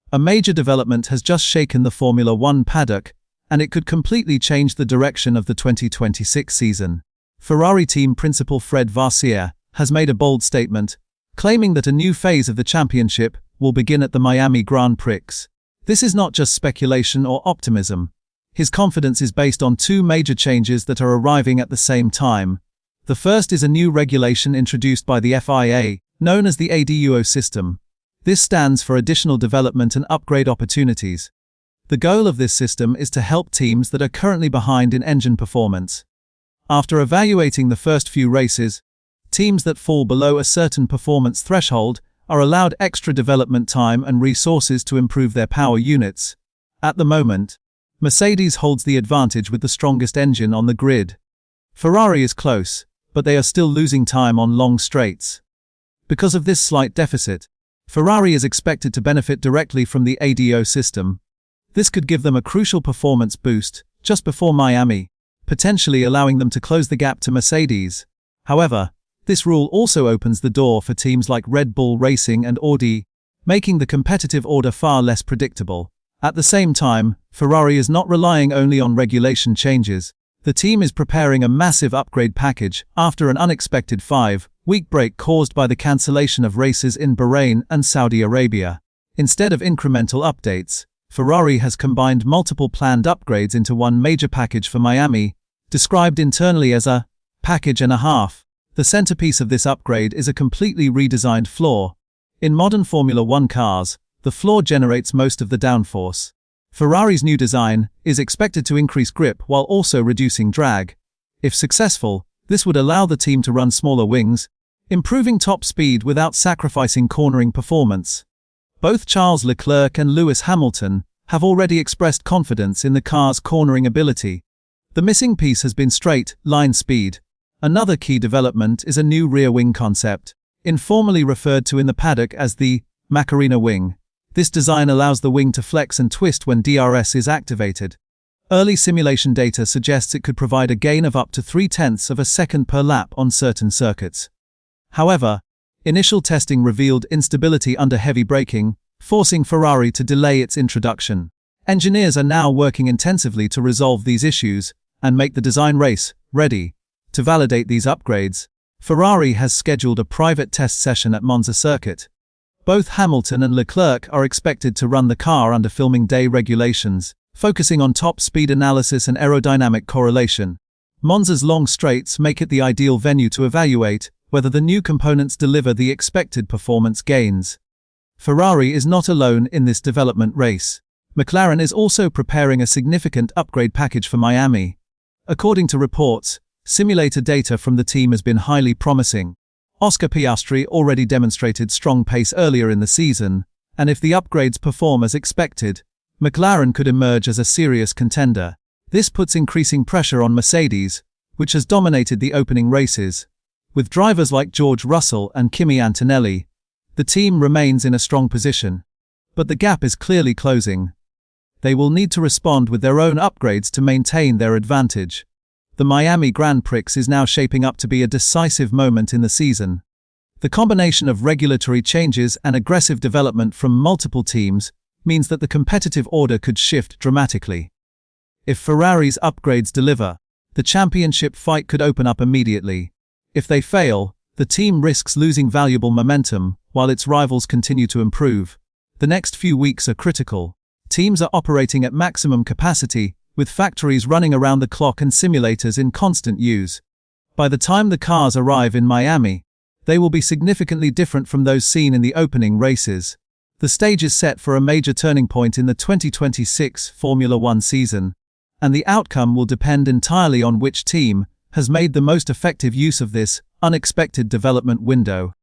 A major development has just shaken the Formula One paddock, and it could completely change the direction of the 2026 season. Ferrari team principal Fred Vasseur has made a bold statement, claiming that a new phase of the championship will begin at the Miami Grand Prix. This is not just speculation or optimism. His confidence is based on two major changes that are arriving at the same time. The first is a new regulation introduced by the FIA, known as the ADUE system. This stands for additional development and upgrade opportunities. The goal of this system is to help teams that are currently behind in engine performance. After evaluating the first few races, teams that fall below a certain performance threshold are allowed extra development time and resources to improve their power units. At the moment, Mercedes holds the advantage with the strongest engine on the grid. Ferrari is close, but they are still losing time on long straights. Because of this slight deficit, Ferrari is expected to benefit directly from the ADUE system. This could give them a crucial performance boost just before Miami, potentially allowing them to close the gap to Mercedes. However, this rule also opens the door for teams like Red Bull Racing and Audi, making the competitive order far less predictable. At the same time, Ferrari is not relying only on regulation changes. The team is preparing a massive upgrade package after an unexpected 5-week break caused by the cancellation of races in Bahrain and Saudi Arabia. Instead of incremental updates, Ferrari has combined multiple planned upgrades into one major package for Miami, described internally as a package and a half. The centerpiece of this upgrade is a completely redesigned floor. In modern Formula One cars, the floor generates most of the downforce. Ferrari's new design is expected to increase grip while also reducing drag. If successful, this would allow the team to run smaller wings, improving top speed without sacrificing cornering performance. Both Charles Leclerc and Lewis Hamilton have already expressed confidence in the car's cornering ability. The missing piece has been straight line speed. Another key development is a new rear wing concept, informally referred to in the paddock as the Macarena wing. This design allows the wing to flex and twist when DRS is activated. Early simulation data suggests it could provide a gain of up to 0.3 of a second per lap on certain circuits. However, initial testing revealed instability under heavy braking, forcing Ferrari to delay its introduction. Engineers are now working intensively to resolve these issues and make the design race ready. To validate these upgrades, Ferrari has scheduled a private test session at Monza circuit. Both Hamilton and Leclerc are expected to run the car under filming day regulations, focusing on top speed analysis and aerodynamic correlation. Monza's long straights make it the ideal venue to evaluate whether the new components deliver the expected performance gains. Ferrari is not alone in this development race. McLaren is also preparing a significant upgrade package for Miami. According to reports, simulator data from the team has been highly promising. Oscar Piastri already demonstrated strong pace earlier in the season, and if the upgrades perform as expected, McLaren could emerge as a serious contender. This puts increasing pressure on Mercedes, which has dominated the opening races. With drivers like George Russell and Kimi Antonelli, the team remains in a strong position. But the gap is clearly closing. They will need to respond with their own upgrades to maintain their advantage. The Miami Grand Prix is now shaping up to be a decisive moment in the season. The combination of regulatory changes and aggressive development from multiple teams means that the competitive order could shift dramatically. If Ferrari's upgrades deliver, the championship fight could open up immediately. If they fail, the team risks losing valuable momentum while its rivals continue to improve. The next few weeks are critical. Teams are operating at maximum capacity, with factories running around the clock and simulators in constant use. By the time the cars arrive in Miami, they will be significantly different from those seen in the opening races. The stage is set for a major turning point in the 2026 Formula One season, and the outcome will depend entirely on which team has made the most effective use of this unexpected development window.